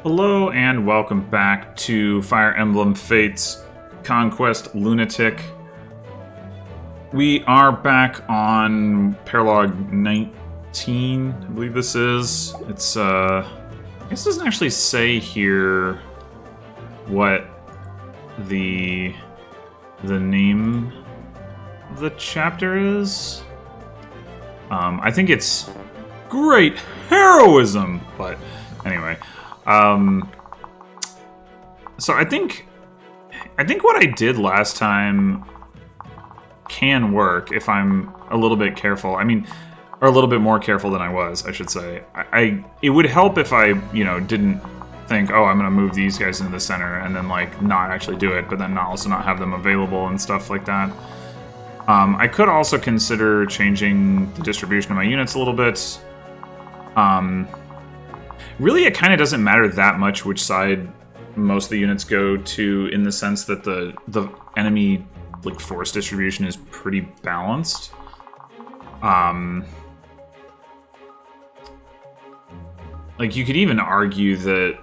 Hello and welcome back to Fire Emblem Fates Conquest Lunatic. We are back on Paralogue 19, I believe this is. It's, I guess it doesn't actually say here what the name of the chapter is. I think it's Great Heroism, but anyway. So I think what I did last time can work if I'm a little bit careful. I mean, or a little bit more careful than I was, I should say. It would help if I, didn't think, oh, I'm gonna move these guys into the center and then like not actually do it, but then also not have them available and stuff like that. I could also consider changing the distribution of my units a little bit. Really, it kind of doesn't matter that much which side most of the units go to, in the sense that the enemy like force distribution is pretty balanced. Like you could even argue that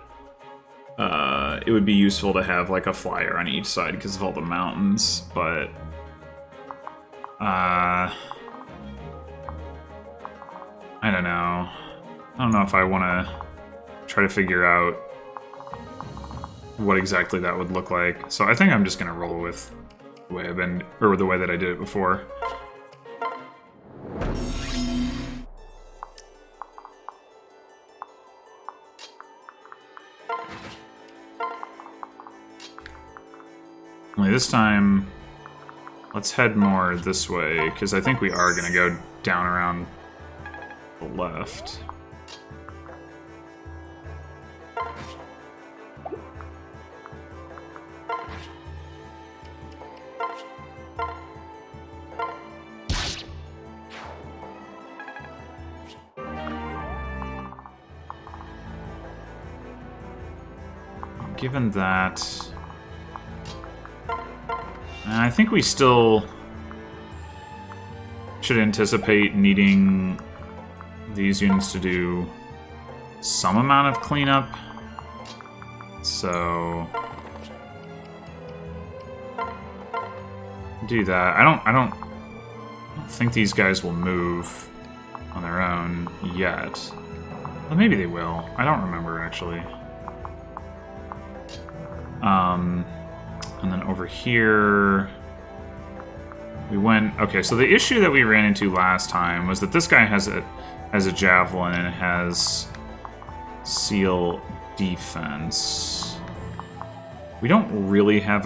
it would be useful to have like a flyer on each side because of all the mountains, but I don't know. I don't know if I want to try to figure out what exactly that would look like. So I think I'm just going to roll with the way I've been, or the way that I did it before. Only this time, let's head more this way, because I think we are going to go down around the left. Given that, I think we still should anticipate needing these units to do some amount of cleanup. So do that. I don't think these guys will move on their own yet. Well, maybe they will. I don't remember actually. And then over here, we went... Okay, so the issue that we ran into last time was that this guy has a javelin and it has seal defense. We don't really have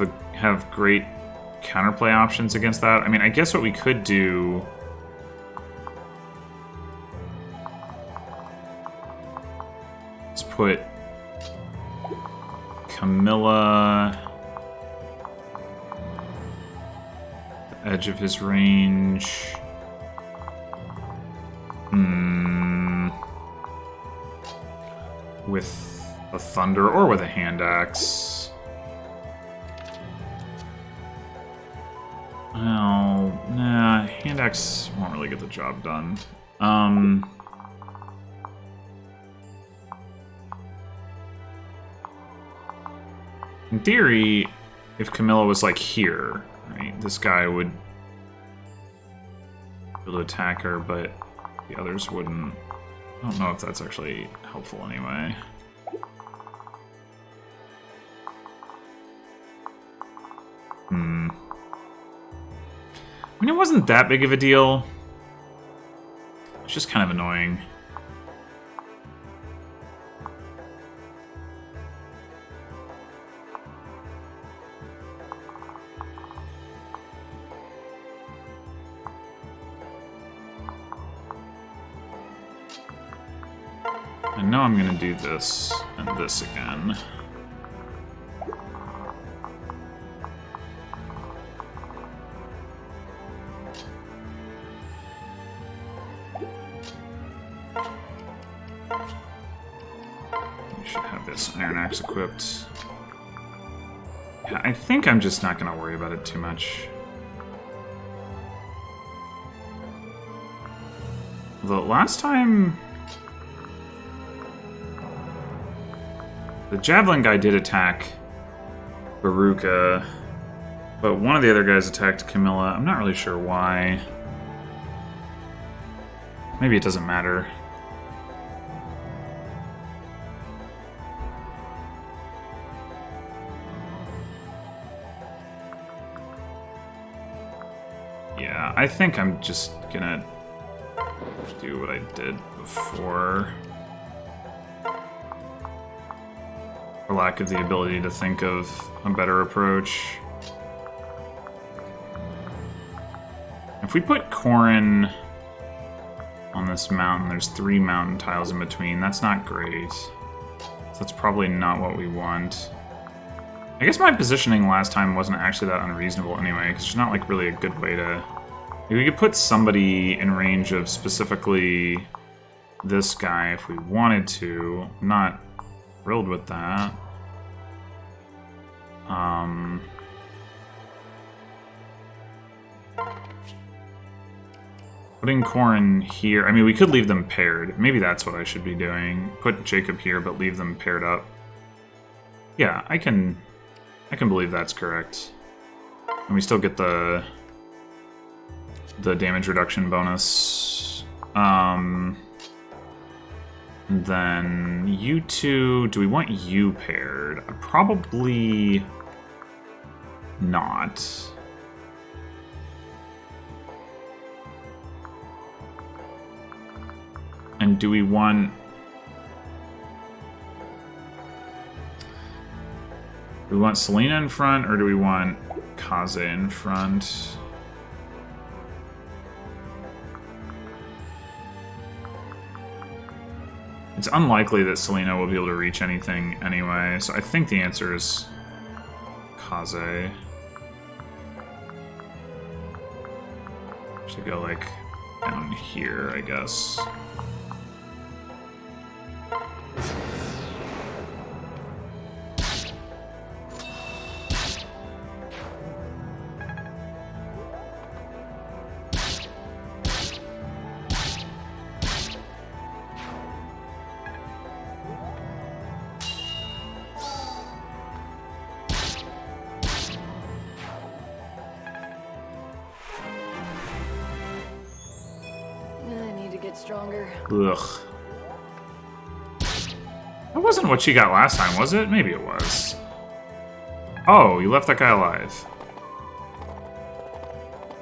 great counterplay options against that. I mean, I guess what we could do... is put Camilla... the edge of his range. With a thunder or with a hand axe. Well, nah, hand axe won't really get the job done. In theory, if Camilla was like here, right, this guy would be able to attack her, but the others wouldn't. I don't know if that's actually helpful anyway. I mean, it wasn't that big of a deal. It's just kind of annoying. I know I'm gonna do this and this again. We should have this Iron Axe equipped. Yeah, I think I'm just not gonna worry about it too much. The last time... The Javelin guy did attack Baruka, but one of the other guys attacked Camilla. I'm not really sure why. Maybe it doesn't matter. Yeah, I think I'm just gonna do what I did before. For lack of the ability to think of a better approach. If we put Corrin on this mountain, there's 3 mountain tiles in between. That's not great. So that's probably not what we want. I guess my positioning last time wasn't actually that unreasonable anyway, because there's not like really a good way to... We could put somebody in range of specifically this guy if we wanted to. I'm not thrilled with that. Putting Corrin here... I mean, we could leave them paired. Maybe that's what I should be doing. Put Jacob here, but leave them paired up. Yeah, I can believe that's correct. And we still get the damage reduction bonus. Then you two... Do we want you paired? Probably not. And do we want... Do we want Selena in front, or do we want Kaze in front? It's unlikely that Selena will be able to reach anything anyway, so I think the answer is Kaze. Should go, like, down here, I guess. Stronger. Ugh. That wasn't what she got last time, was it? Maybe it was. Oh, you left that guy alive.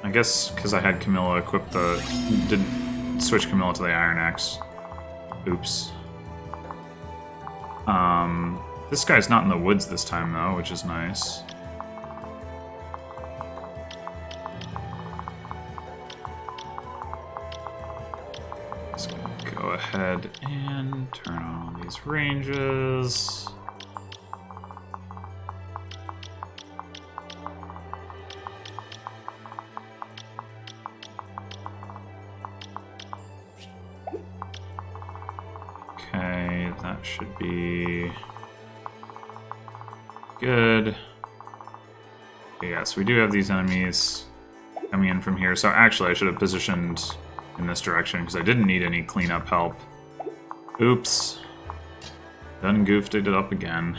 I guess because I had Camilla equip the... Didn't switch Camilla to the Iron Axe. Oops. This guy's not in the woods this time, though, which is nice. Go ahead and turn on all these ranges. Okay, that should be good. Okay, yeah, so we do have these enemies coming in from here. So actually, I should have positioned in this direction, because I didn't need any cleanup help. Oops. Done goofed it up again.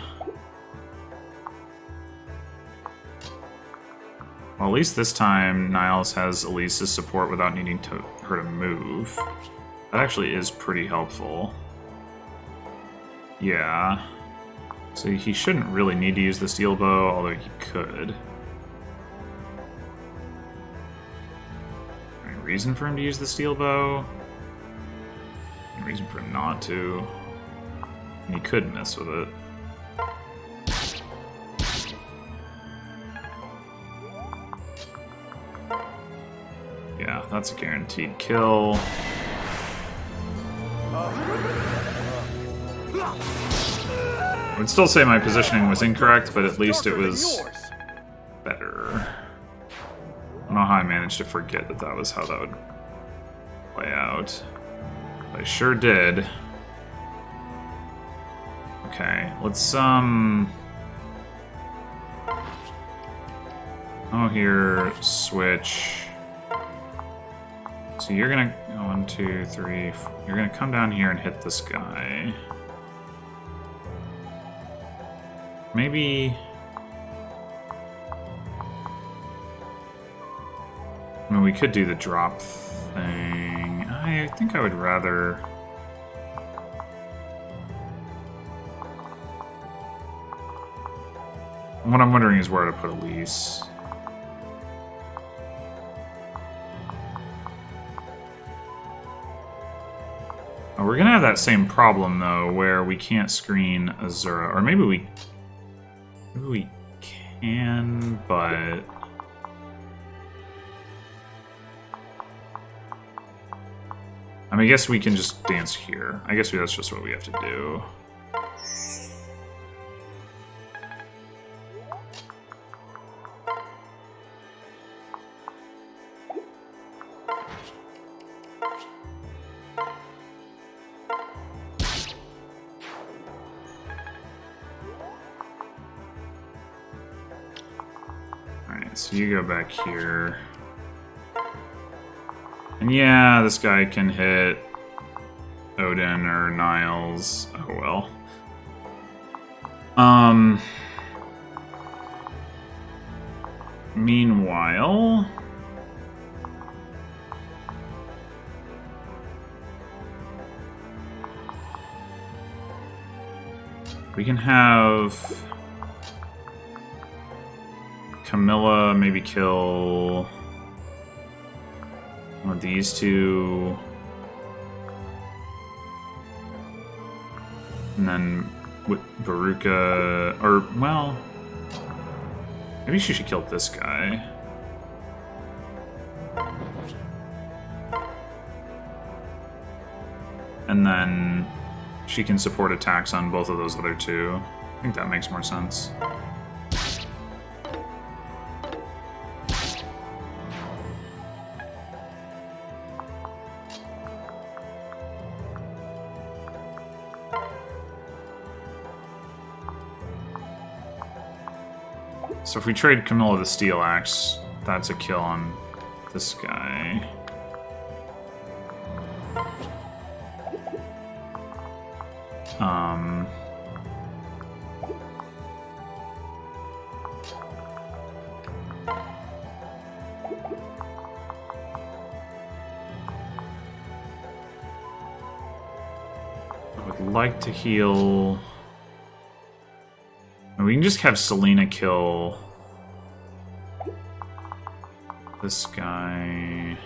Well, at least this time, Niles has Elise's support without needing her to move. That actually is pretty helpful. Yeah. So he shouldn't really need to use the steel bow, although he could. Reason for him to use the steel bow? Any reason for him not to? And he could mess with it. Yeah, that's a guaranteed kill. I would still say my positioning was incorrect, but at least it was better. I don't know how I managed to forget that that was how that would play out. But I sure did. Okay, let's, oh, here, switch. So you're gonna, 1, 2, 3, you're gonna come down here and hit this guy. Maybe... I mean, we could do the drop thing. I think I would rather... What I'm wondering is where to put Elise. Oh, we're gonna have that same problem, though, where we can't screen Azura. Or maybe we can, but... I mean, I guess we can just dance here. I guess that's just what we have to do. Alright, so you go back here. And yeah, this guy can hit Odin or Niles. Oh well. Meanwhile... we can have... Camilla maybe kill... one of these two. And then with Baruka, or, well, maybe she should kill this guy. And then she can support attacks on both of those other two. I think that makes more sense. So if we trade Camilla the Steel Axe, that's a kill on this guy. I would like to heal... We can just have Selena kill this guy.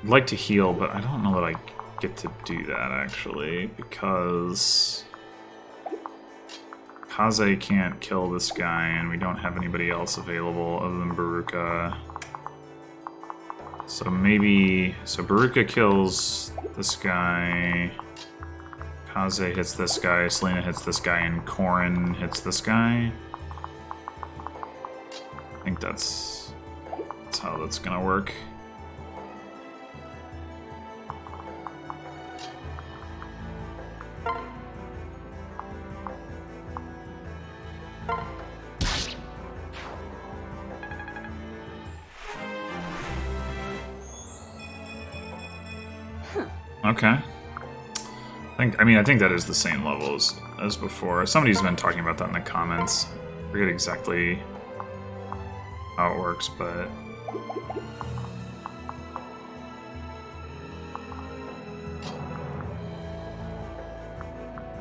I'd like to heal, but I don't know that I get to do that, actually, because Kaze can't kill this guy, and we don't have anybody else available other than Baruka. So maybe... So Baruka kills this guy, Kaze hits this guy, Selena hits this guy, and Corrin hits this guy. I think that's how that's gonna work. Okay. I think that is the same level as before. Somebody's been talking about that in the comments. I forget exactly how it works, but...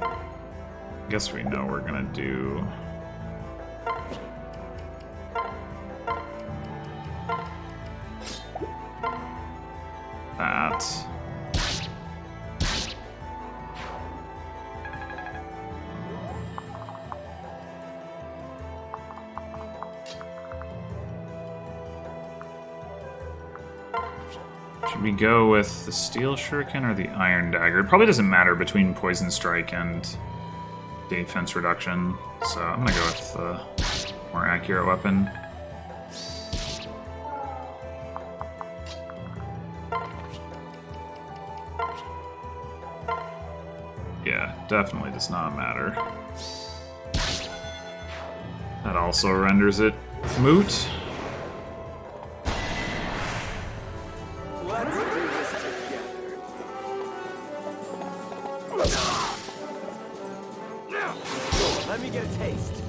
I guess we know we're gonna do... that. Should we go with the Steel Shuriken or the Iron Dagger? It probably doesn't matter between Poison Strike and Defense Reduction, so I'm gonna go with the more accurate weapon. Yeah, definitely does not matter. That also renders it moot. Let's do this together. Let me get a taste.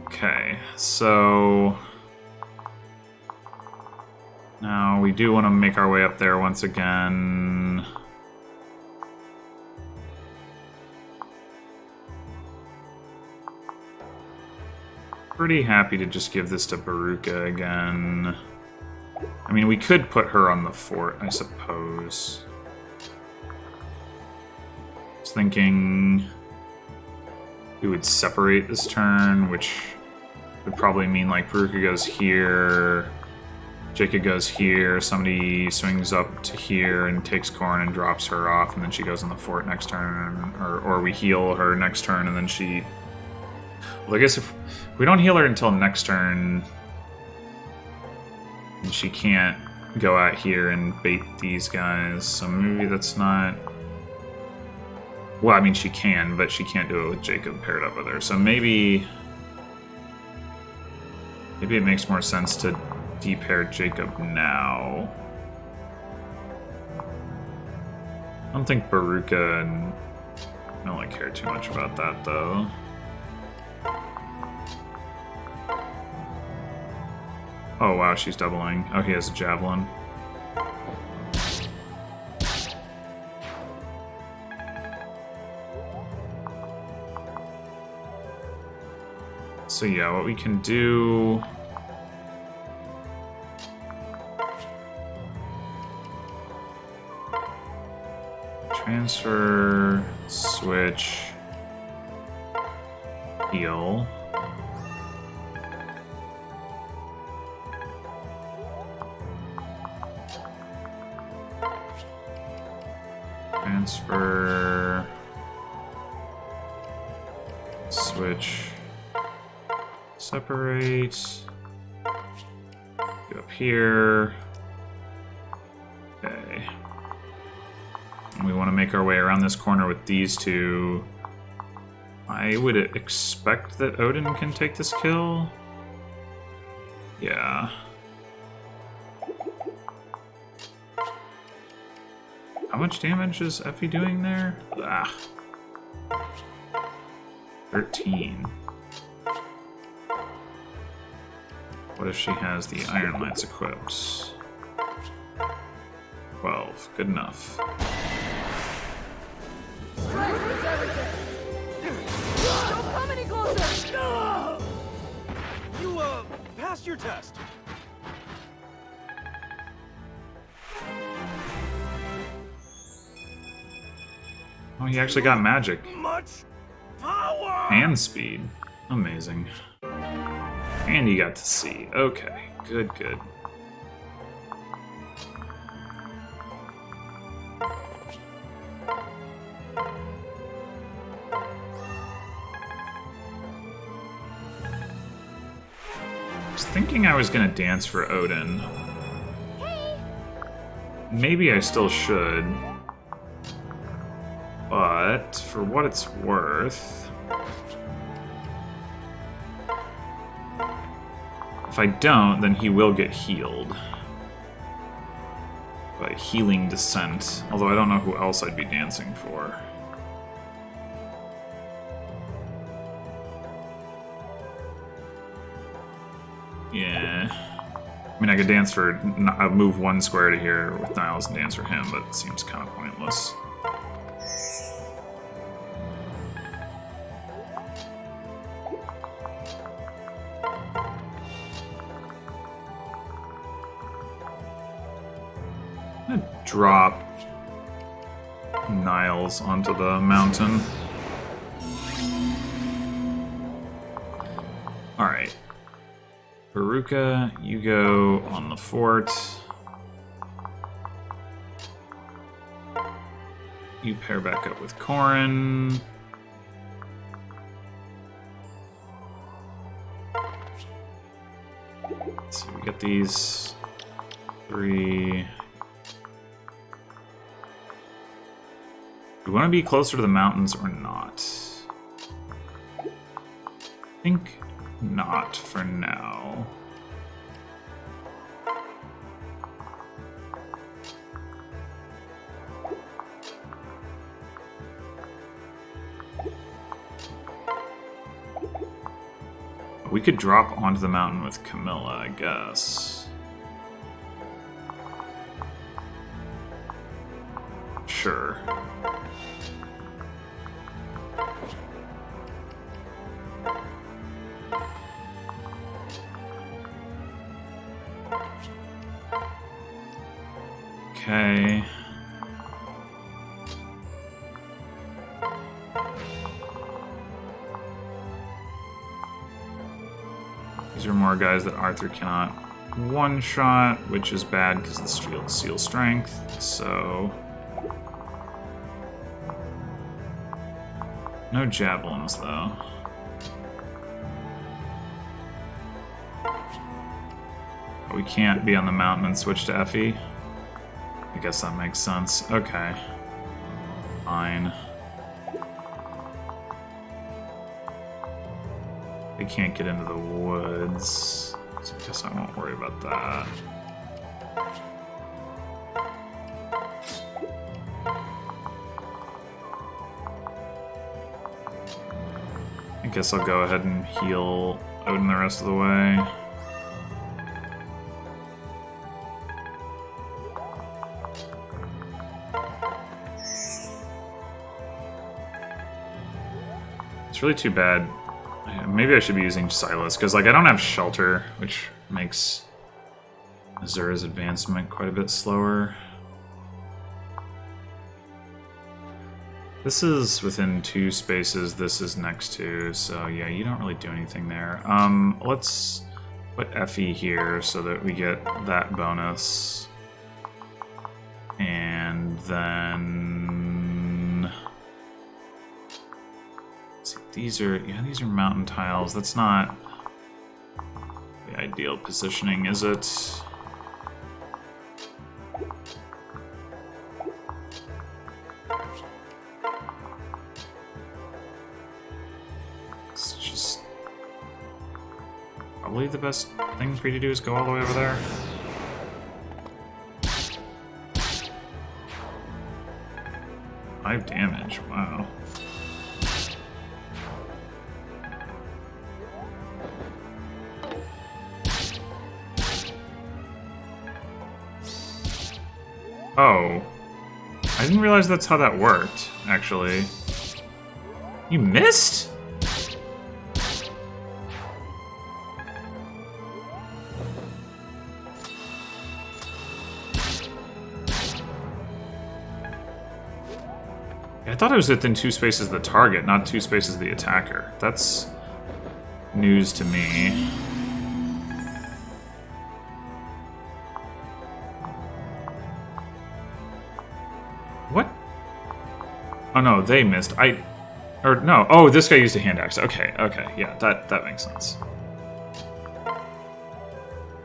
Okay, so now we do want to make our way up there once again. Pretty happy to just give this to Baruka again. I mean, we could put her on the fort, I suppose. I was thinking we would separate this turn, which would probably mean like Baruka goes here, Jacob goes here, somebody swings up to here and takes Corrin and drops her off, and then she goes in the fort next turn, or we heal her next turn and then she... Well, I guess if we don't heal her until next turn, and she can't go out here and bait these guys, so maybe that's not... Well, I mean, she can, but she can't do it with Jacob paired up with her, so maybe it makes more sense to de-pair Jacob now. I don't think Baruka and... I don't really care too much about that, though. Oh wow, she's doubling. Oh, he has a javelin. So yeah, what we can do... Transfer, switch, heal. Transfer, switch, separate, get up here, okay. And we want to make our way around this corner with these two. I would expect that Odin can take this kill. Yeah. How much damage is Effie doing there? Ah. 13. What if she has the Iron Lance equipped? 12. Good enough. Don't come any closer! You, passed your test. Oh, he actually got magic. Much power! And speed. Amazing. And you got to see. Okay. Good, good. I was thinking I was gonna dance for Odin. Maybe I still should. But, for what it's worth... If I don't, then he will get healed. By Healing Descent. Although I don't know who else I'd be dancing for. Yeah. I mean, I could dance for... move one square to here with Niles and dance for him, but it seems kind of pointless. Drop Niles onto the mountain. Alright. Baruka, you go on the fort. You pair back up with Corrin. So we get these 3... Do we want to be closer to the mountains or not? think not for now. We could drop onto the mountain with Camilla, I guess. Sure. Okay. These are more guys that Arthur cannot one-shot, which is bad because the seal strength, so... No javelins, though. We can't be on the mountain and switch to Effie. I guess that makes sense. Okay. Fine. They can't get into the woods, so I guess I won't worry about that. I guess I'll go ahead and heal Odin the rest of the way. It's really too bad. Maybe I should be using Silas, because like I don't have shelter, which makes Azura's advancement quite a bit slower. This is within 2 spaces, this is next to, so yeah, you don't really do anything there. Let's put Effie here so that we get that bonus. And then... let's see, these are mountain tiles. That's not the ideal positioning, is it? Probably the best thing for you to do is go all the way over there. Five damage, wow. Oh. I didn't realize that's how that worked, actually. You missed? I thought it was within 2 spaces of the target, not 2 spaces of the attacker. That's news to me. What? Oh no, they missed. Or no. Oh, this guy used a hand axe. Okay, yeah, that makes sense.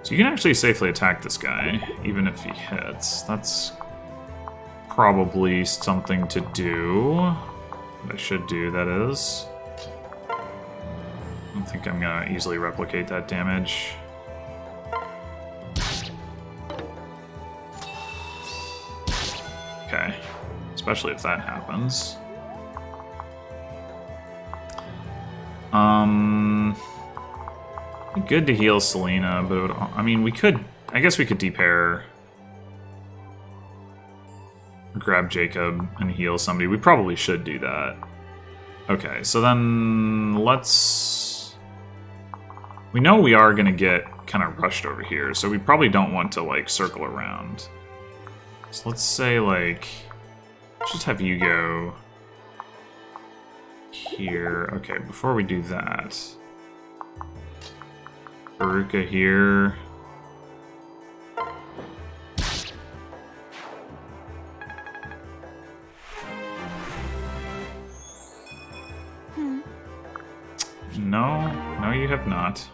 So you can actually safely attack this guy, even if he hits. That's probably something to do. I should do, that is. I don't think I'm gonna easily replicate that damage. Okay. Especially if that happens. Good to heal Selena, but I mean, we could... I guess we could depair... grab Jacob and heal somebody. We probably should do that. Okay, so then let's... we know we are going to get kind of rushed over here, so we probably don't want to, like, circle around. So let's say, like... let's just have you go... here. Okay, before we do that... Baruka here... No, you have not.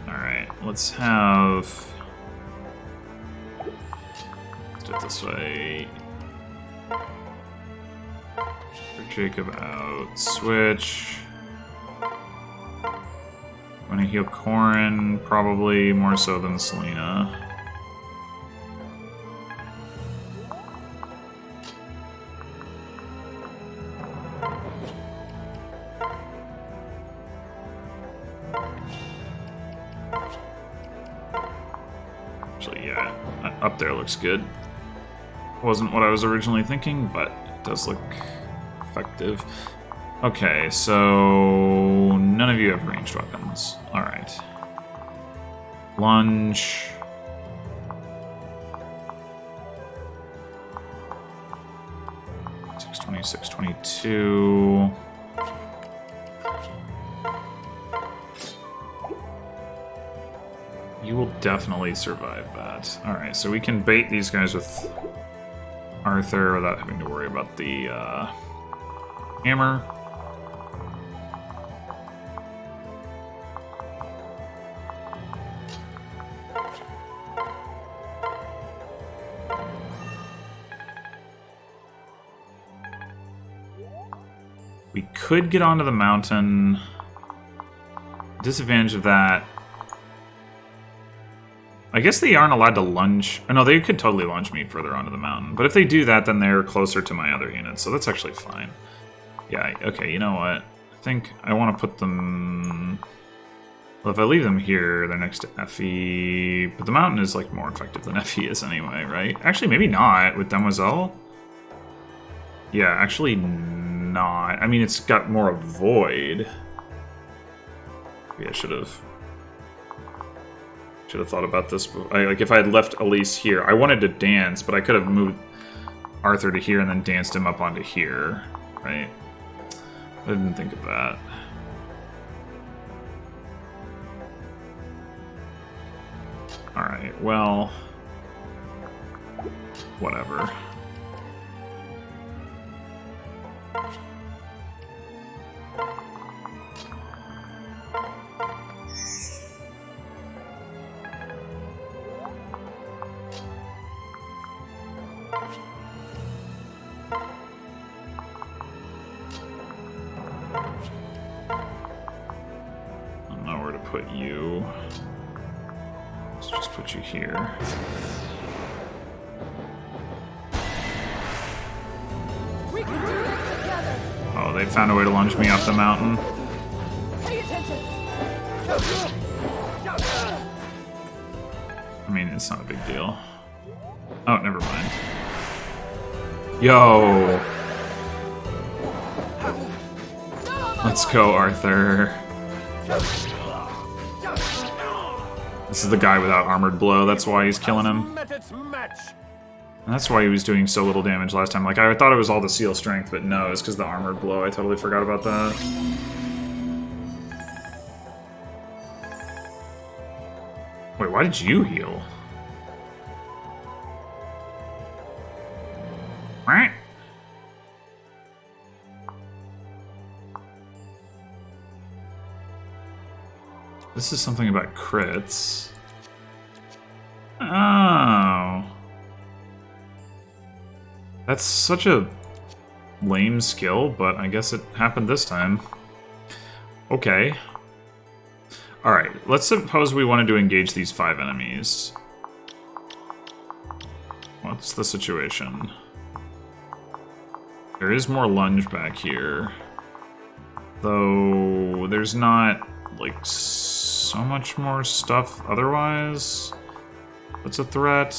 Alright. let's have... Let's do it this way. For Jacob out. Switch. I'm gonna heal Corrin, probably more so than Selena. Actually, yeah, up there looks good. Wasn't what I was originally thinking, but it does look effective. Okay, so none of you have ranged weapons. Alright. Lunge. $620, $622. You will definitely survive that. Alright, so we can bait these guys with Arthur without having to worry about the hammer. We could get onto the mountain. Disadvantage of that. I guess they aren't allowed to lunge. Oh, no, they could totally lunge me further onto the mountain. But if they do that, then they're closer to my other units, so that's actually fine. Yeah, okay, you know what? I think I want to put them... Well, if I leave them here, they're next to Effie. But the mountain is, like, more effective than Effie is anyway, right? Actually, maybe not with Demoiselle. Yeah, actually not. I mean, it's got more avoid. Maybe I should have thought about this. Like, if I had left Elise here, I wanted to dance, but I could have moved Arthur to here and then danced him up onto here, right? I didn't think of that. Alright, well... whatever. Put you. Let's just put you here. We can do this together. Oh, they found a way to lunge me up the mountain. Pay attention. I mean, it's not a big deal. Oh, never mind. Yo! Let's go, Arthur. This is the guy without armored blow, that's why he's killing him. And that's why he was doing so little damage last time. Like, I thought it was all the seal strength, but no, it's because the armored blow. I totally forgot about that. Wait, why did you heal? Right? This is something about crits. Oh. That's such a lame skill, but I guess it happened this time. Okay. Alright, let's suppose we wanted to engage these 5 enemies. What's the situation? There is more lunge back here. Though there's not, like, so much more stuff otherwise. What's a threat?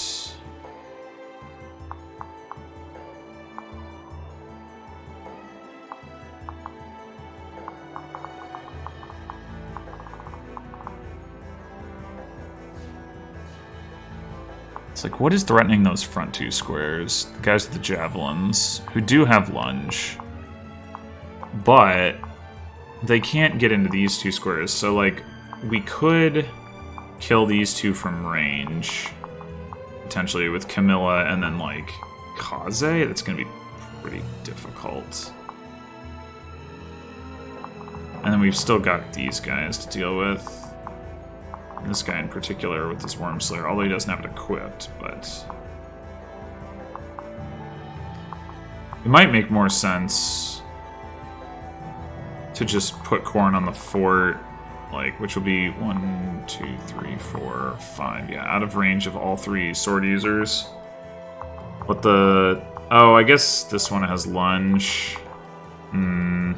It's like, what is threatening those front 2 squares? The guys with the javelins, who do have lunge. But they can't get into these 2 squares, so, like, we could kill these 2 from range, potentially with Camilla and then, like, Kaze. That's gonna be pretty difficult. And then we've still got these guys to deal with. This guy in particular with this Worm Slayer, although he doesn't have it equipped, but... It might make more sense to just put Corrin on the fort, like, which will be 1, 2, 3, 4, 5. Yeah, out of range of all 3 sword users. What the... Oh, I guess this one has lunge. And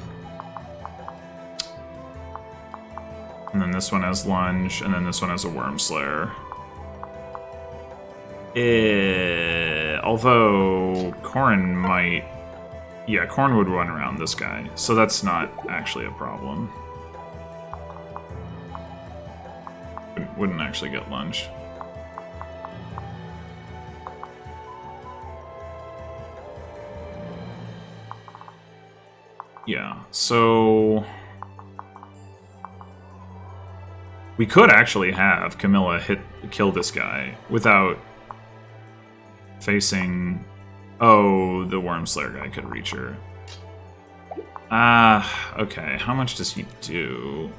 then this one has lunge, and then this one has a Worm Slayer. Although Corrin might... Yeah, Corrin would run around this guy, so that's not actually a problem. Wouldn't actually get lunge. Yeah, so... We could actually have Camilla kill this guy without facing... Oh, the Worm Slayer guy could reach her. Okay. How much does he do?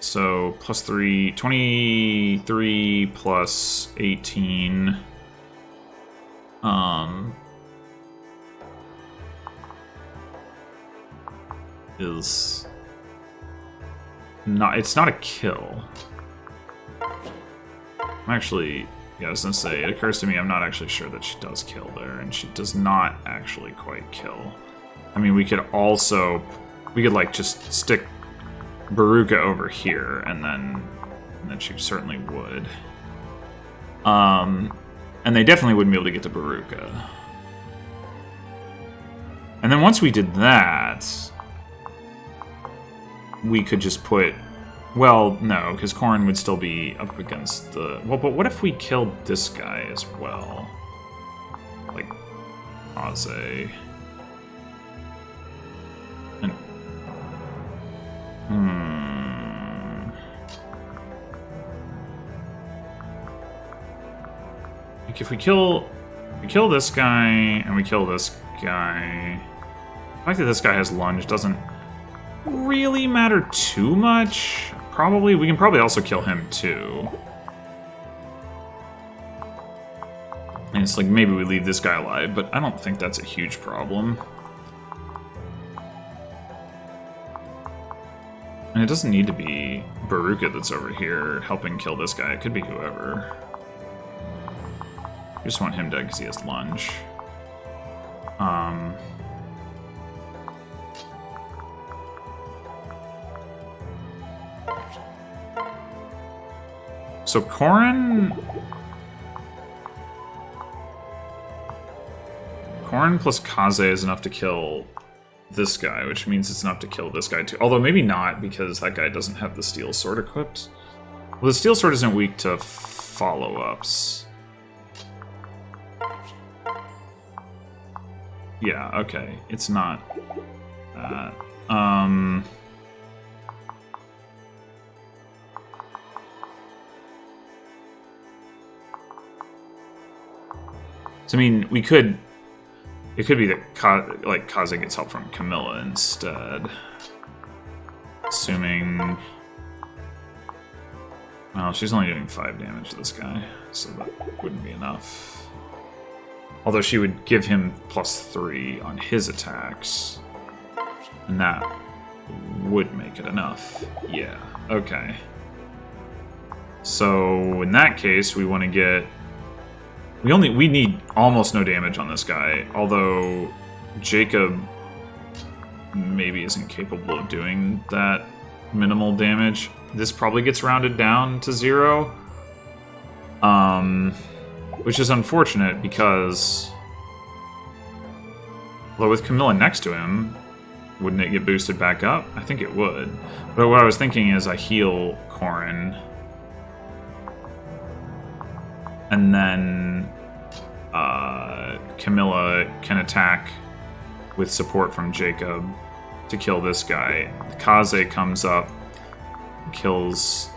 So, plus 3... 23 plus 18... is... Not, it's not a kill. I'm actually... Yeah, I was gonna say, it occurs to me I'm not actually sure that she does kill there, and she does not actually quite kill. I mean, we could also... We could, like, just stick Baruka over here, and then she certainly would. And they definitely wouldn't be able to get to Baruka. And then once we did that... We could just put... Well, no, because Corrin would still be up against the... Well, but what if we killed this guy as well? Like, Aze. And... Like, if we kill this guy, and we kill this guy... The fact that this guy has lunge doesn't really matter too much. Probably, we can probably also kill him too. And it's like, maybe we leave this guy alive, but I don't think that's a huge problem. And it doesn't need to be Baruka that's over here helping kill this guy. It could be whoever. I just want him dead because he has lunge. So Corrin plus Kaze is enough to kill this guy, which means it's enough to kill this guy too. Although maybe not, because that guy doesn't have the steel sword equipped. Well, the steel sword isn't weak to follow-ups. Yeah, okay. It's not that. So, I mean, we could... It could be that Kaze gets help from Camilla instead. Assuming... Well, she's only doing 5 damage to this guy, so that wouldn't be enough. Although she would give him +3 on his attacks. And that would make it enough. Yeah, okay. So, in that case, we want to get... We need almost no damage on this guy, although Jacob maybe isn't capable of doing that minimal damage. This probably gets rounded down to 0. Which is unfortunate because... Although with Camilla next to him, wouldn't it get boosted back up? I think it would. But what I was thinking is I heal Corrin. And then Camilla can attack with support from Jacob to kill this guy. Kaze comes up, kills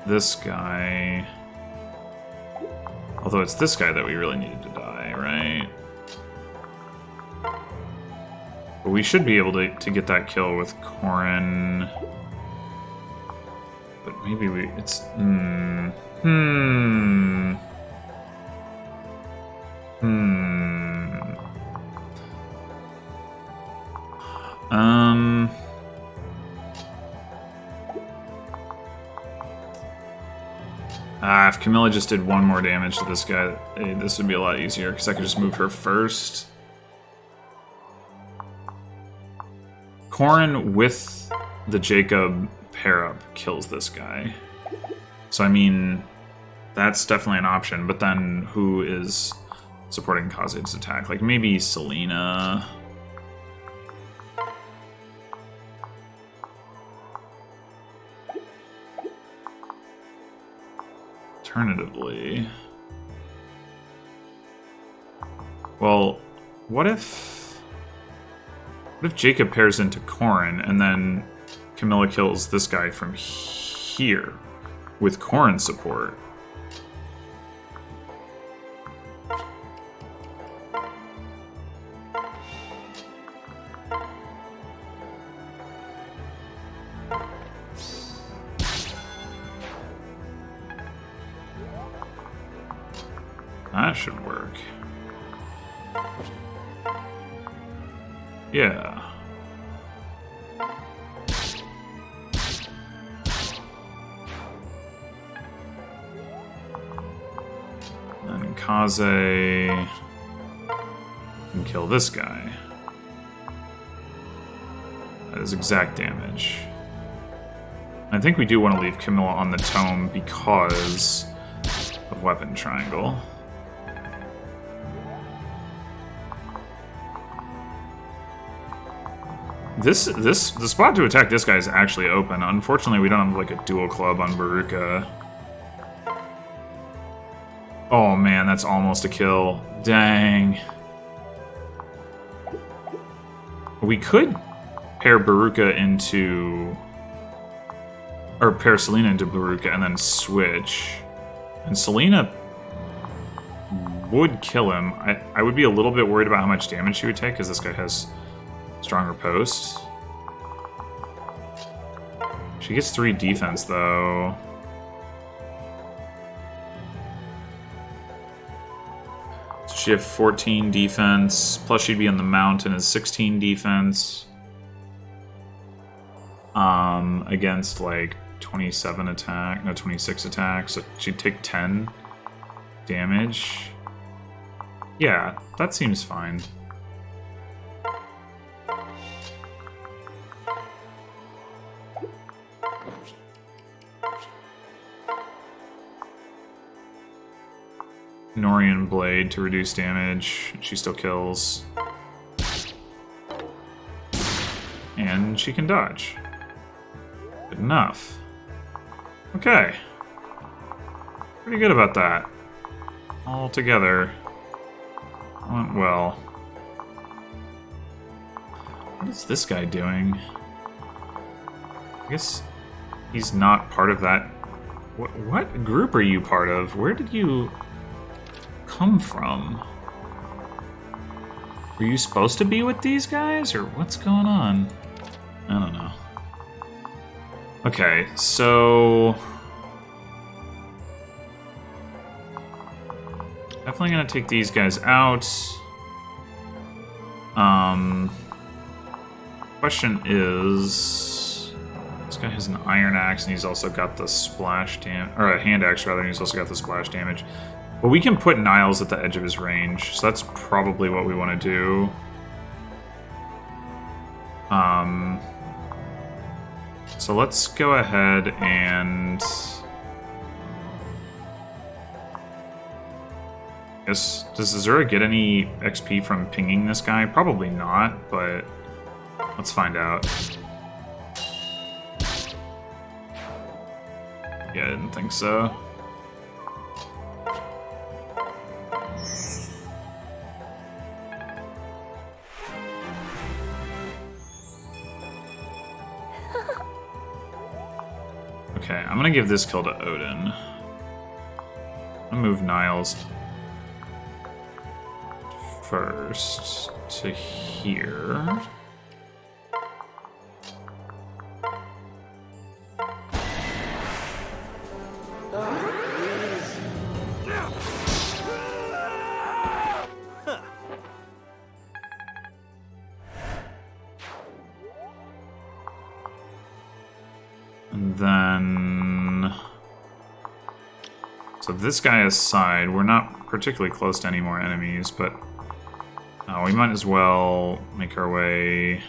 this guy. Although it's this guy that we really needed to die, right? But we should be able to get that kill with Corrin. But maybe it's... If Camilla just did one more damage to this guy, this would be a lot easier, because I could just move her first. Corrin with the Jacob pair-up kills this guy. So, I mean, that's definitely an option, but then who is supporting Khazid's attack? Like, maybe Selena... Alternatively... Well, what if Jacob pairs into Corrin and then Camilla kills this guy from here with Corrin support? That should work. Yeah. And Kaze can kill this guy. That is exact damage. I think we do want to leave Camilla on the tome because of Weapon Triangle. The spot to attack this guy is actually open. Unfortunately, we don't have like a dual club on Baruka. Oh man, that's almost a kill. Dang. We could pair Baruka into... Or pair Selena into Baruka and then switch. And Selena would kill him. I would be a little bit worried about how much damage she would take, because this guy has stronger posts. She gets 3 defense, though. So she'd have 14 defense, plus she'd be on the mountain as 16 defense. Against, like, 27 attack, no, 26 attack, so she'd take 10 damage. Yeah, that seems fine. Norian Blade to reduce damage. She still kills. And she can dodge. Good enough. Okay. Pretty good about that. All together. Went well. What is this guy doing? I guess he's not part of that. What group are you part of? Where did you come from? Were you supposed to be with these guys, or what's going on? I don't know. Okay, so... Definitely gonna take these guys out. Question is... This guy has an iron axe, and he's also got the splash damage... Or a hand axe, rather, and he's also got the splash damage. But we can put Niles at the edge of his range, so that's probably what we want to do. So let's go ahead and... Does Azura get any XP from pinging this guy? Probably not, but let's find out. Yeah, I didn't think so. Okay, I'm gonna give this kill to Odin. I'm gonna move Niles first to here. And then... So this guy aside, we're not particularly close to any more enemies, but we might as well make our way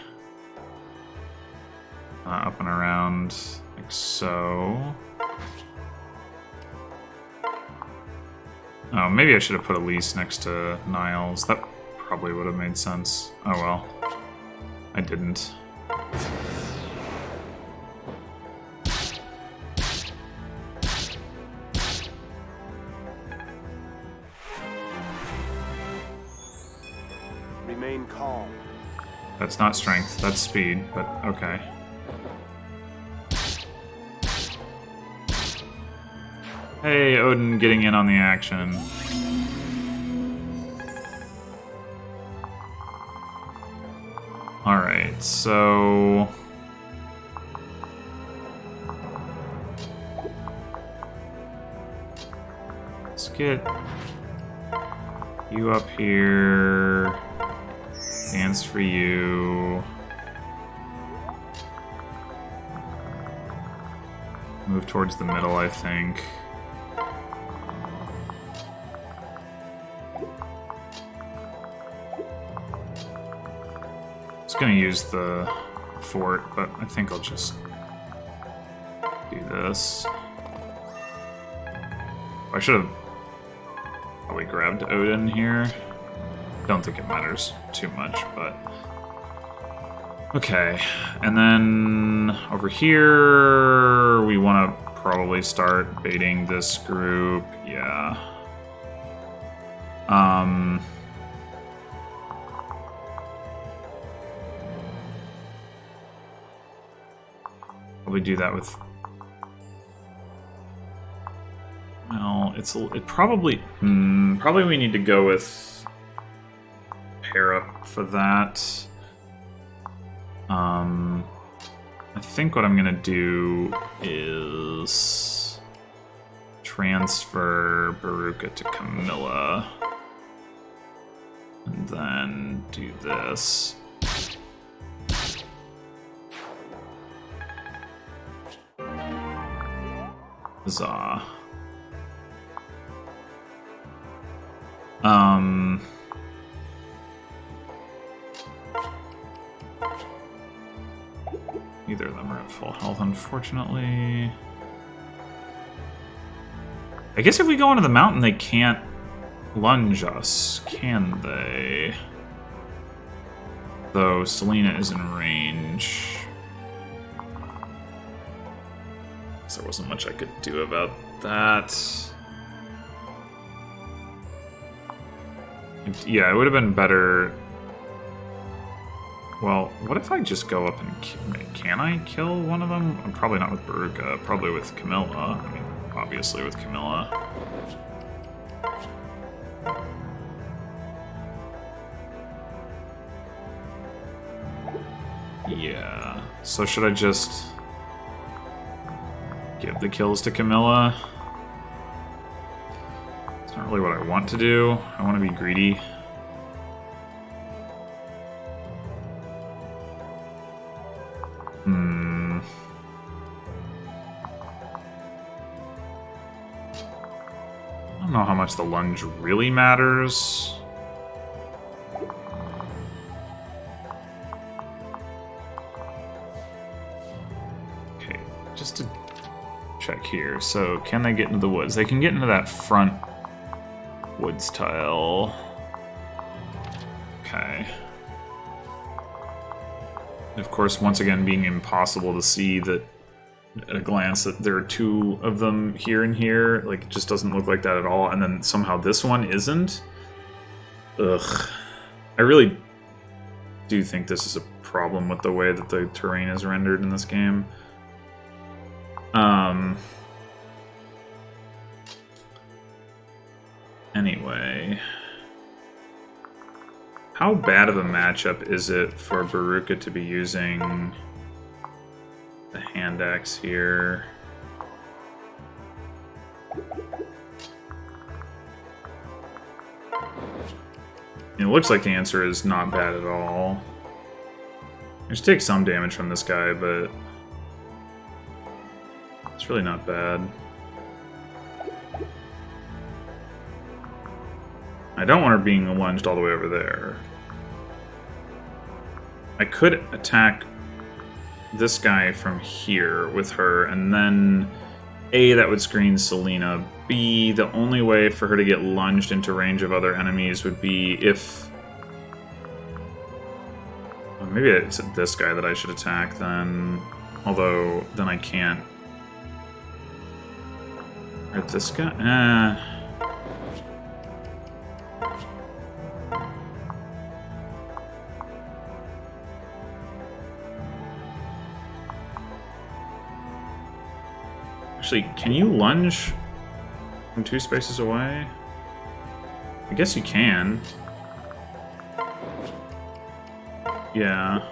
up and around, like so. Oh, maybe I should have put Elise next to Niles. That probably would have made sense. Oh well. I didn't. Remain calm. That's not strength, that's speed, but okay. Hey, Odin getting in on the action. Alright, so... let's get you up here. Dance for you. Move towards the middle, I think. I was gonna use the fort, but I think I'll just do this. I should have probably grabbed Odin here. Don't think it matters too much, but... okay, and then over here, we want to probably start baiting this group, yeah. Probably do that with... well, it probably... probably we need to go with... pair up for that. I think what I'm gonna do is transfer Baruka to Camilla, and then do this. Huzzah. Neither of them are at full health, unfortunately. I guess if we go into the mountain, they can't lunge us, can they? Though Selena is in range. So there wasn't much I could do about that. Yeah, it would have been better... well, what if I just go up and... can I kill one of them? Probably not with Baruka, probably with Camilla. I mean, obviously with Camilla. Yeah. So should I just... give the kills to Camilla? It's not really what I want to do. I want to be greedy. I don't know how much the lunge really matters. Okay, just to check here. So, can they get into the woods? They can get into that front woods tile. Okay. Of course, once again, being impossible to see that at a glance that there are two of them here and here. Like, it just doesn't look like that at all. And then somehow this one isn't. Ugh. I really do think this is a problem with the way that the terrain is rendered in this game. Anyway. How bad of a matchup is it for Baruka to be using the hand axe here? It looks like the answer is not bad at all. I should take some damage from this guy, but It's really not bad. I don't want her being lunged all the way over there. I could attack this guy from here with her, and then A, that would screen Selena. B, the only way for her to get lunged into range of other enemies would be if... Well, maybe it's this guy that I should attack then. Although, then I can't. Or this guy? Actually, can you lunge from 2 spaces away? I guess you can. Yeah.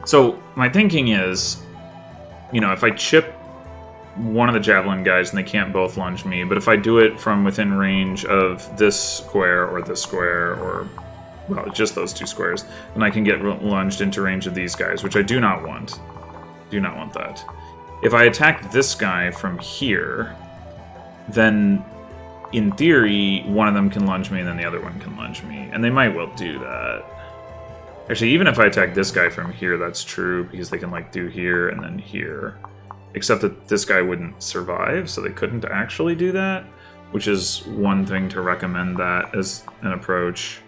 So, my thinking is, you know, if I chip one of the javelin guys and they can't both lunge me, but if I do it from within range of this square, or, well, just those 2 squares, then I can get lunged into range of these guys, which I do not want. Do not want that. If I attack this guy from here, then in theory, one of them can lunge me and then the other one can lunge me. And they might well do that. Actually, even if I attack this guy from here, that's true, because they can, like, do here and then here. Except that this guy wouldn't survive, so they couldn't actually do that, which is one thing to recommend that as an approach.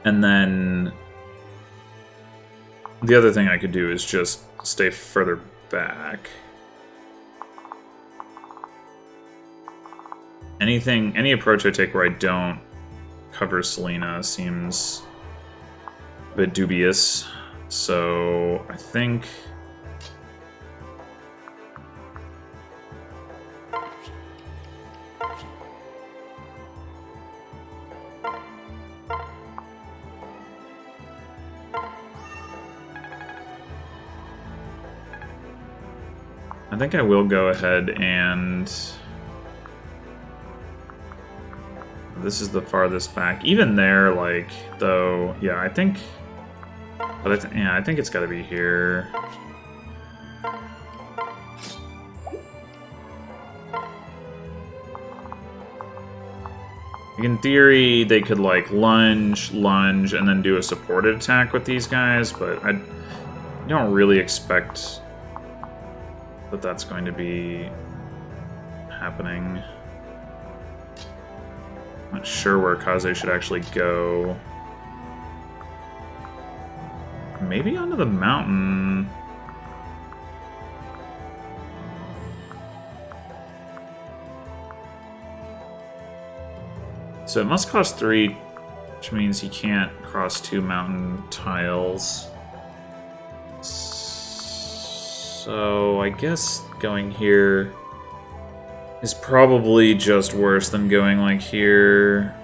And then the other thing I could do is just stay further back. Any approach I take where I don't cover Selena seems a bit dubious. So I think... I think I will go ahead and... This is the farthest back. Even there, like, though, yeah, I think... But I think it's gotta be here. In theory, they could, like, lunge, and then do a supported attack with these guys, but I don't really expect that that's going to be happening. Not sure where Kaze should actually go. Maybe onto the mountain. So it must cost 3, which means he can't cross 2 mountain tiles. So I guess going here is probably just worse than going like here.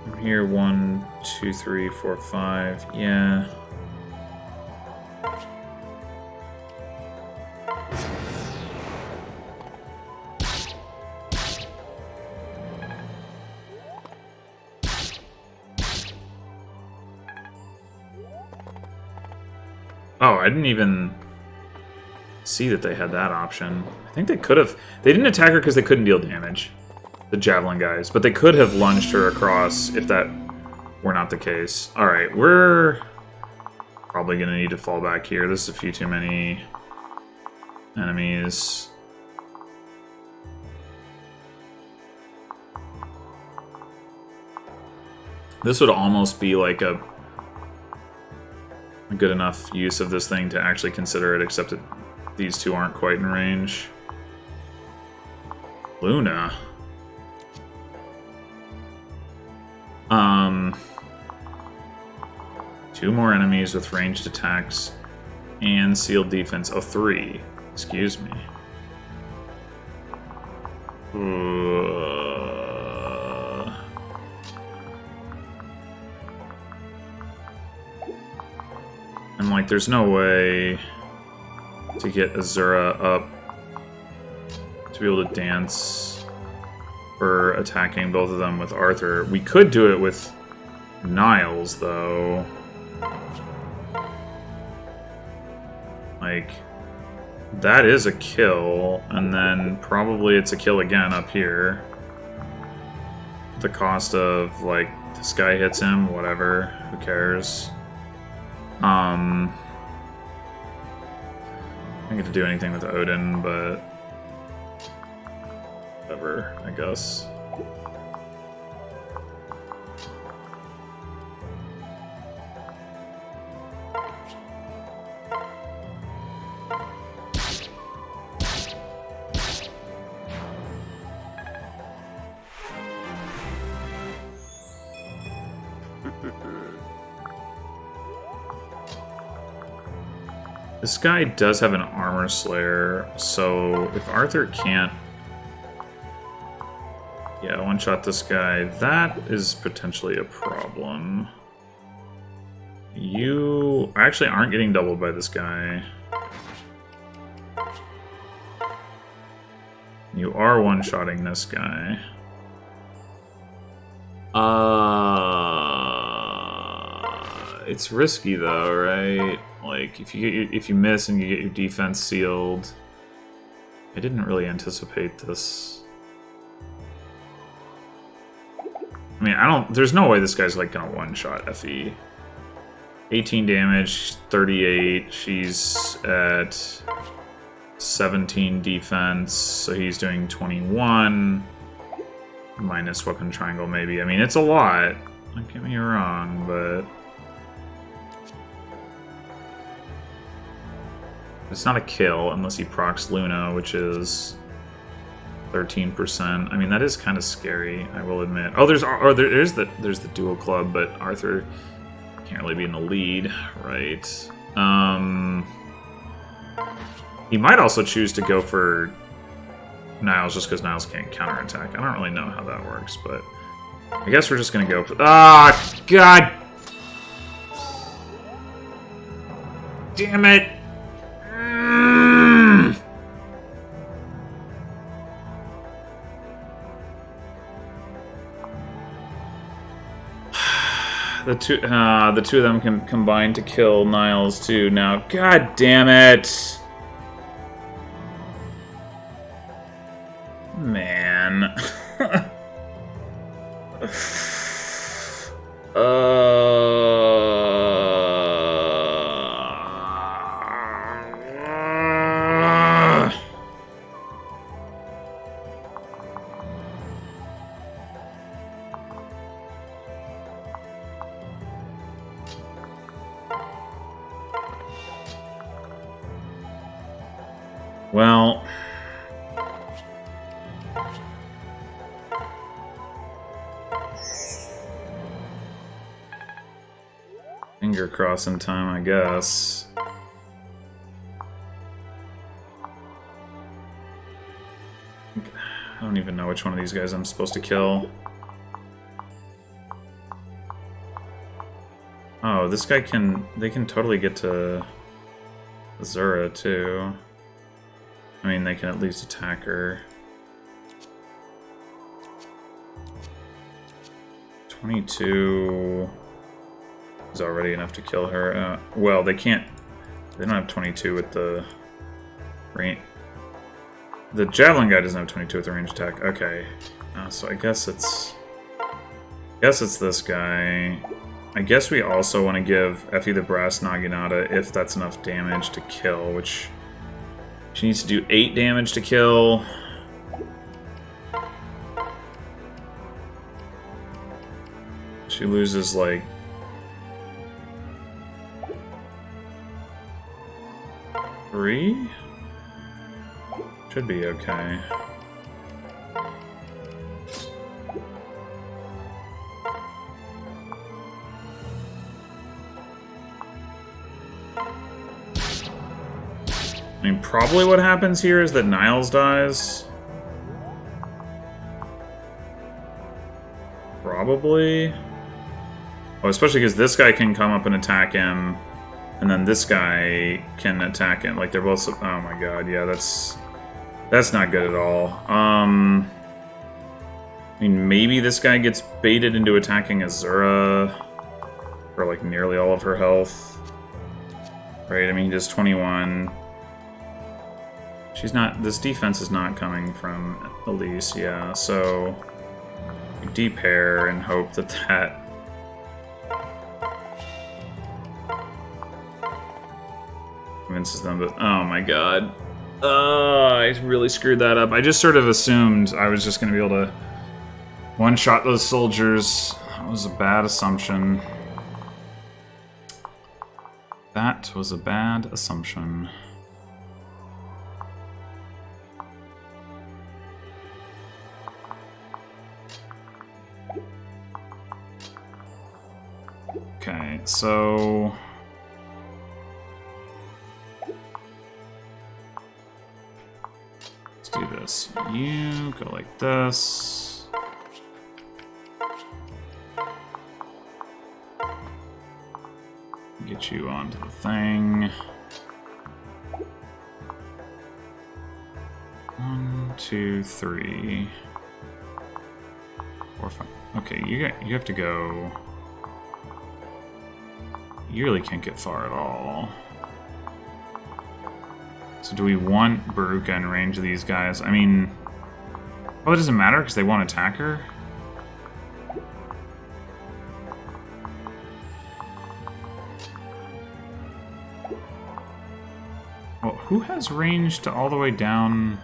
From here, 1, 2, 3, 4, 5. Yeah. Oh, I didn't even see that they had that option. I think they could have... They didn't attack her because they couldn't deal damage, the javelin guys, but they could have lunged her across if that were not the case. Alright, we're probably going to need to fall back here. This is a few too many enemies. This would almost be like a good enough use of this thing to actually consider it, except that these two aren't quite in range. Luna. 2 more enemies with ranged attacks and sealed defense. Oh, 3. Excuse me. And, like, there's no way to get Azura up to be able to dance for attacking both of them with Arthur. We could do it with Niles, though. Like, that is a kill, and then probably it's a kill again up here. The cost of, like, this guy hits him, whatever, who cares. I don't get to do anything with Odin, but whatever, I guess. This guy does have an Armor Slayer, so if Arthur can't... Yeah, one-shot this guy, that is potentially a problem. You actually aren't getting doubled by this guy. You are one-shotting this guy. It's risky though, right? Like, if you miss and you get your defense sealed... I didn't really anticipate this. I mean, there's no way this guy's, like, gonna one-shot Effie. 18 damage, 38, she's at 17 defense, so he's doing 21. Minus weapon triangle, maybe. I mean, it's a lot. Don't get me wrong, but... It's not a kill unless he procs Luna, which is 13%. I mean, that is kind of scary, I will admit. Oh, there's the dual club, but Arthur can't really be in the lead, right? He might also choose to go for Niles just because Niles can't counterattack. I don't really know how that works, but I guess we're just gonna go for... Ah, God! Damn it! The two of them can combine to kill Niles too now. God damn it! Man. Well, finger crossing time, I guess. I don't even know which one of these guys I'm supposed to kill. Oh, this guy they can totally get to Azura too. I mean, they can at least attack her. 22 is already enough to kill her. Well, they can't... They don't have 22 with the range... The Javelin guy doesn't have 22 with the range attack. Okay. So I guess it's... this guy. I guess we also want to give Effie the Brass Naginata if that's enough damage to kill, which... She needs to do 8 damage to kill. She loses, like... 3? Should be okay. I mean, probably what happens here is that Niles dies. Probably. Oh, especially because this guy can come up and attack him, and then this guy can attack him. Like, they're both... Oh my god, yeah, that's not good at all. I mean, maybe this guy gets baited into attacking Azura for, like, nearly all of her health. Right, I mean, he does 21. She's not... This defense is not coming from Elise, yeah, so... We de-pair and hope that that... convinces them, but... Oh my god. I really screwed that up. I just sort of assumed I was just going to be able to one-shot those soldiers. That was a bad assumption. That was a bad assumption. Okay, so... let's do this. You go like this. Get you onto the thing. 1, 2, 3, 4, 5. Okay, you have to go. You really can't get far at all. So do we want Baruka in range of these guys? I mean, well, it doesn't matter because they won't attack her. Well, who has range to all the way down?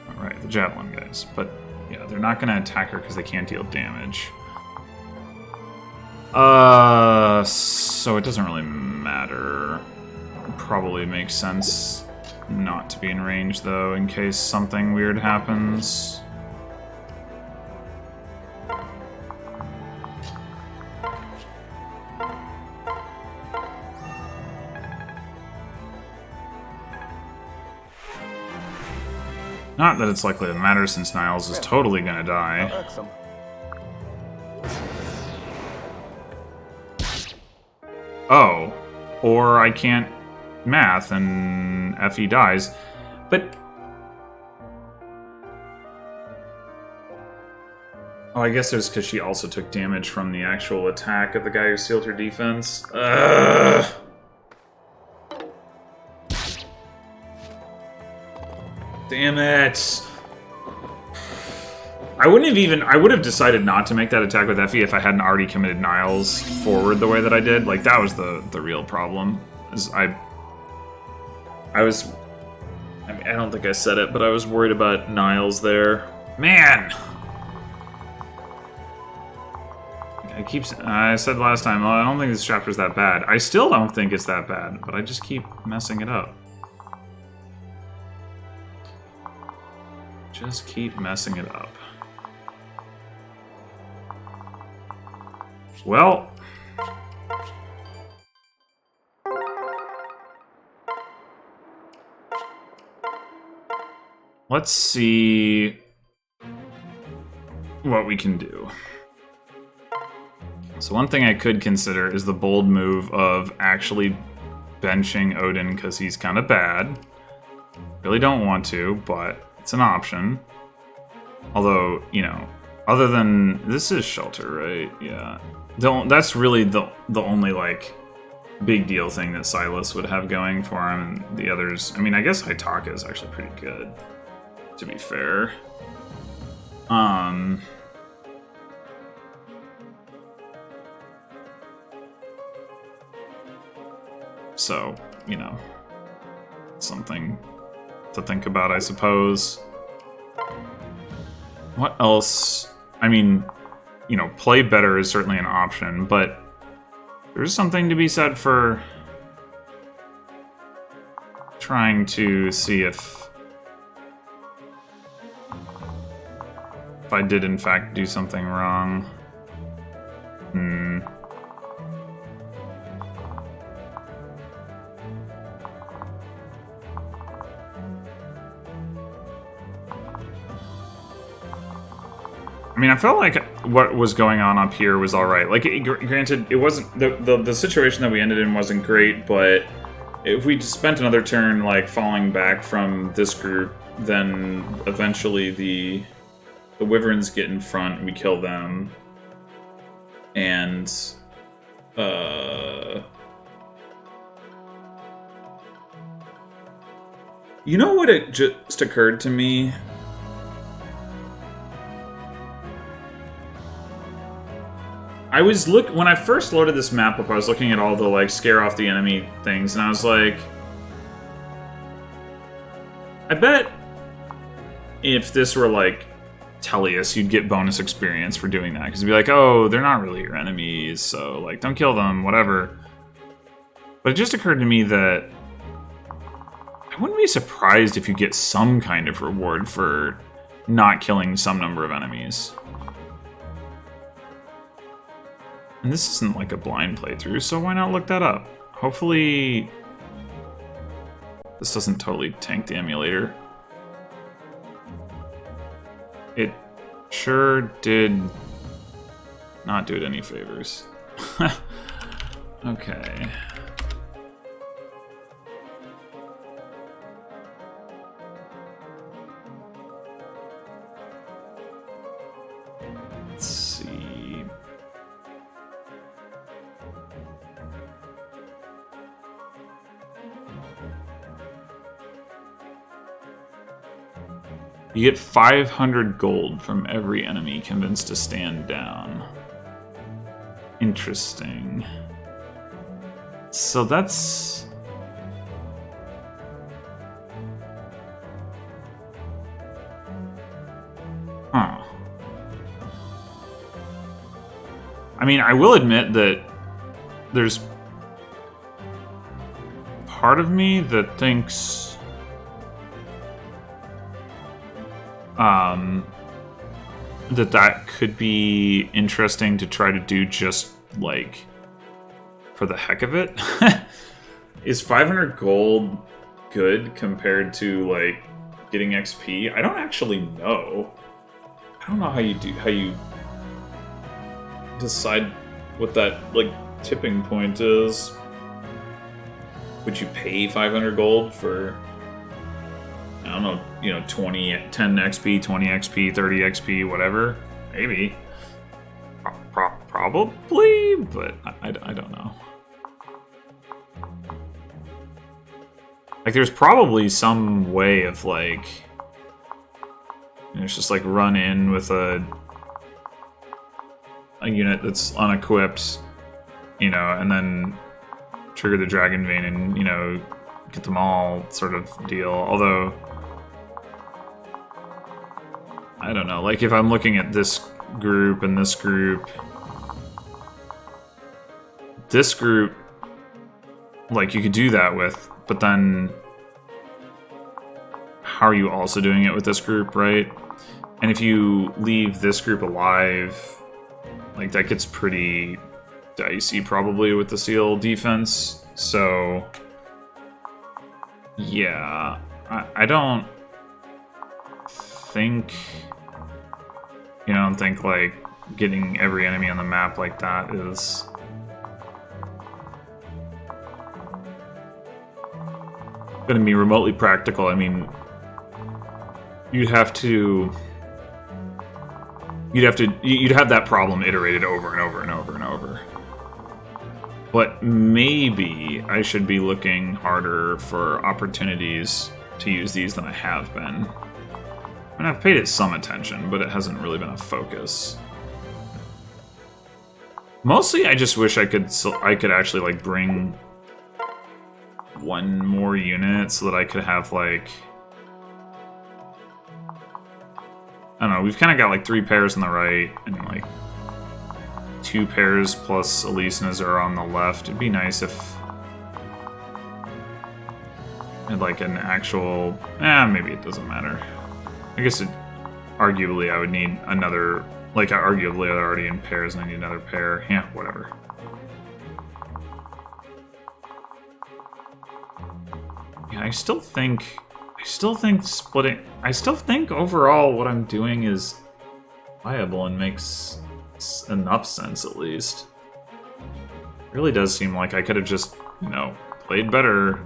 Alright, the Javelin guys. But, yeah, they're not going to attack her because they can't deal damage. So it doesn't really matter. Probably makes sense not to be in range, though, in case something weird happens. Not that it's likely to matter, since Niles is totally gonna die. Oh. Or I can't math and Effie dies. But... oh, I guess it was because she also took damage from the actual attack of the guy who sealed her defense. Ugh. Damn it. I would have decided not to make that attack with Effie if I hadn't already committed Niles forward the way that I did. Like, that was the real problem. I mean, I don't think I said it, but I was worried about Niles there. Man! I said last time, well, I don't think this chapter's that bad. I still don't think it's that bad, but I just keep messing it up. Just keep messing it up. Well... let's see what we can do. So one thing I could consider is the bold move of actually benching Odin because he's kind of bad. Really don't want to, but it's an option. Although, you know, other than... this is Shelter, right? Yeah. That's really the only, like, big deal thing that Silas would have going for him, and the others... I mean, I guess Haitaka is actually pretty good, to be fair. So, you know, something to think about, I suppose. What else? I mean, you know, play better is certainly an option, but there's something to be said for trying to see if I did in fact do something wrong. I mean, I felt like what was going on up here was alright. Like, granted, it wasn't... the situation that we ended in wasn't great, but if we spent another turn, like, falling back from this group, then eventually the wyverns get in front and we kill them. And, you know what it just occurred to me? When I first loaded this map up, I was looking at all the, like, scare off the enemy things, and I was like, I bet if this were, like, Tellius, you'd get bonus experience for doing that, because it'd be like, oh, they're not really your enemies, so, like, don't kill them, whatever. But it just occurred to me that I wouldn't be surprised if you get some kind of reward for not killing some number of enemies. And this isn't like a blind playthrough, so why not look that up? Hopefully this doesn't totally tank the emulator. It sure did not do it any favors. Okay. Let's see. You get 500 gold from every enemy convinced to stand down. Interesting. So that's... Huh. I mean, I will admit that there's part of me that thinks that could be interesting to try to do just, like, for the heck of it. Is 500 gold good compared to, like, getting XP? I don't actually know. I don't know how you decide what that, like, tipping point is. Would you pay 500 gold for, I don't know, you know, 10 XP, 20 XP, 30 XP, whatever? Maybe. Probably, but I don't know. Like, there's probably some way of, like, you know, it's just, like, run in with a unit that's unequipped, you know, and then trigger the Dragon Vein and, you know, get them all sort of deal. Although, I don't know, like, if I'm looking at this group and this group, like, you could do that with, but then how are you also doing it with this group, right? And if you leave this group alive, like, that gets pretty dicey probably with the seal defense. So yeah, I don't think, you know, I don't think, like, getting every enemy on the map like that is gonna be remotely practical. I mean, you'd have that problem iterated over and over and over and over. But maybe I should be looking harder for opportunities to use these than I have been. I mean, I've paid it some attention, but it hasn't really been a focus. Mostly, I just wish I could actually, like, bring one more unit so that I could have, like, I don't know, we've kind of got, like, 3 pairs on the right, and, like, 2 pairs plus Elisenas are on the left. It'd be nice if I had, like, an actual... maybe it doesn't matter. I guess arguably I would need another... Like, arguably they're already in pairs and I need another pair. Yeah, whatever. Yeah, I still think splitting... I still think overall what I'm doing is viable and makes enough sense, at least. It really does seem like I could have just, you know, played better,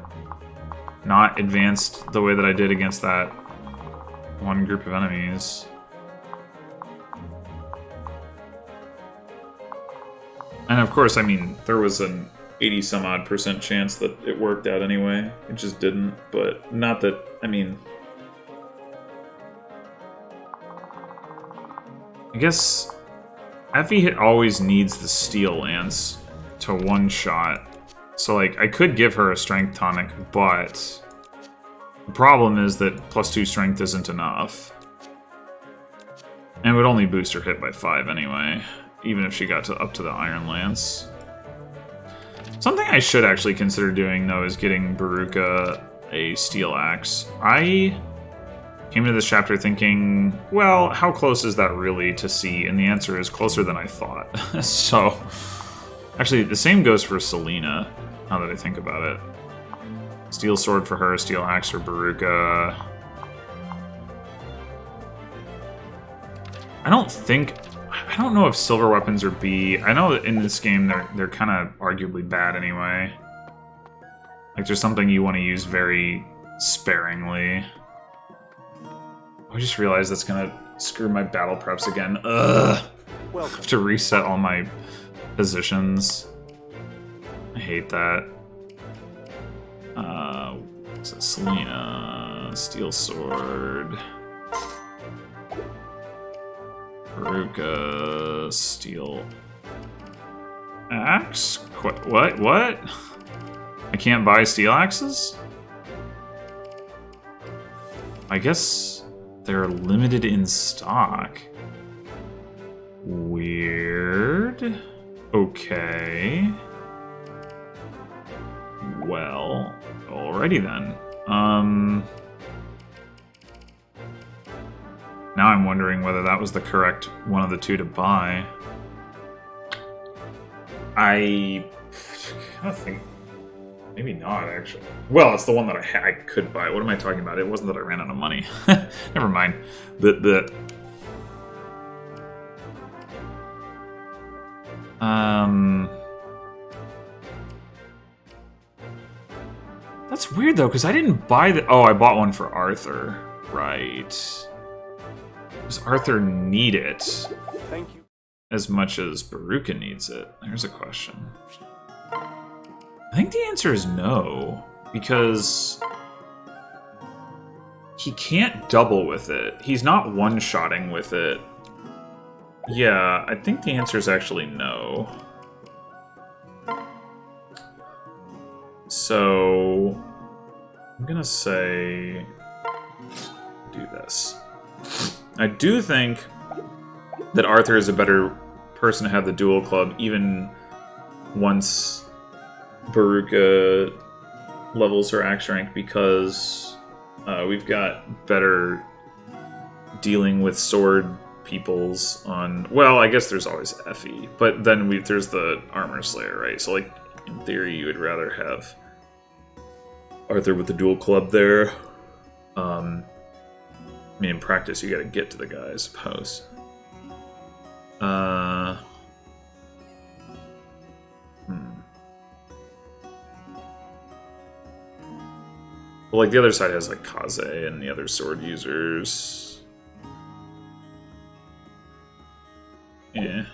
not advanced the way that I did against that one group of enemies. And of course, I mean, there was an 80-some-odd% chance that it worked out anyway. It just didn't, but not that, I mean... I guess Effie always needs the Steel Lance to one-shot. So, like, I could give her a Strength Tonic, but the problem is that +2 Strength isn't enough. And it would only boost her hit by 5 anyway, even if she got up to the Iron Lance. Something I should actually consider doing, though, is getting Baruka a Steel Axe. I came into this chapter thinking, well, how close is that really to C? And the answer is closer than I thought. So, actually, the same goes for Selena, now that I think about it. Steel Sword for her, Steel Axe for Baruka. I don't know if silver weapons are B. I know that in this game they're kind of arguably bad anyway. Like, there's something you want to use very sparingly. I just realized that's gonna screw my battle preps again. Ugh! I have to reset all my positions. I hate that. What's it? Selena, Steel Sword, Baruka, Steel Axe? What? What? I can't buy Steel Axes? I guess they're limited in stock. Weird. Okay. Well, alrighty then. Now I'm wondering whether that was the correct one of the two to buy. I kind of think maybe not, actually. Well, it's the one that I could buy. What am I talking about? It wasn't that I ran out of money. Never mind. That's weird though, because I didn't buy the. Oh, I bought one for Arthur. Right. Does Arthur need it? Thank you. As much as Baruka needs it? There's a question. I think the answer is no, because he can't double with it. He's not one-shotting with it. Yeah, I think the answer is actually no. So I'm gonna say do this. I do think that Arthur is a better person to have the dual club, even once Baruka levels her axe rank, because we've got better dealing with sword peoples on. Well, I guess there's always Effie, but then there's the Armor Slayer, right? So, like, in theory, you would rather have Arthur with the dual club there. I mean, in practice, you gotta get to the guy, I suppose. Well, like, the other side has, like, Kaze and the other sword users. Yeah.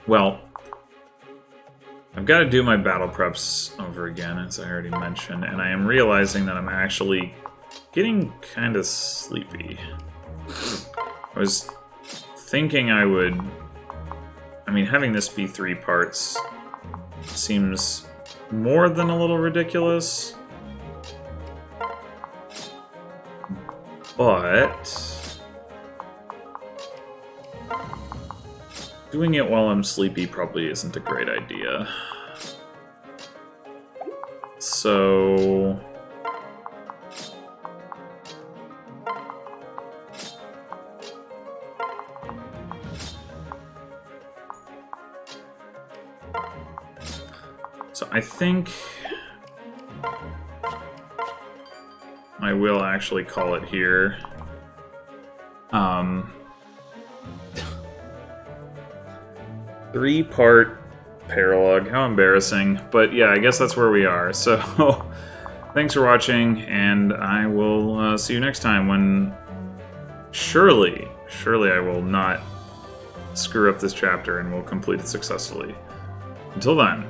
Well, I've got to do my battle preps over again, as I already mentioned, and I am realizing that I'm actually getting kind of sleepy. I was thinking I would... I mean, having this be 3 parts seems more than a little ridiculous. But doing it while I'm sleepy probably isn't a great idea. So So I think I will actually call it here. 3-part Paralogue. How embarrassing. But yeah, I guess that's where we are. So thanks for watching, and I will see you next time when surely I will not screw up this chapter and will complete it successfully. Until then.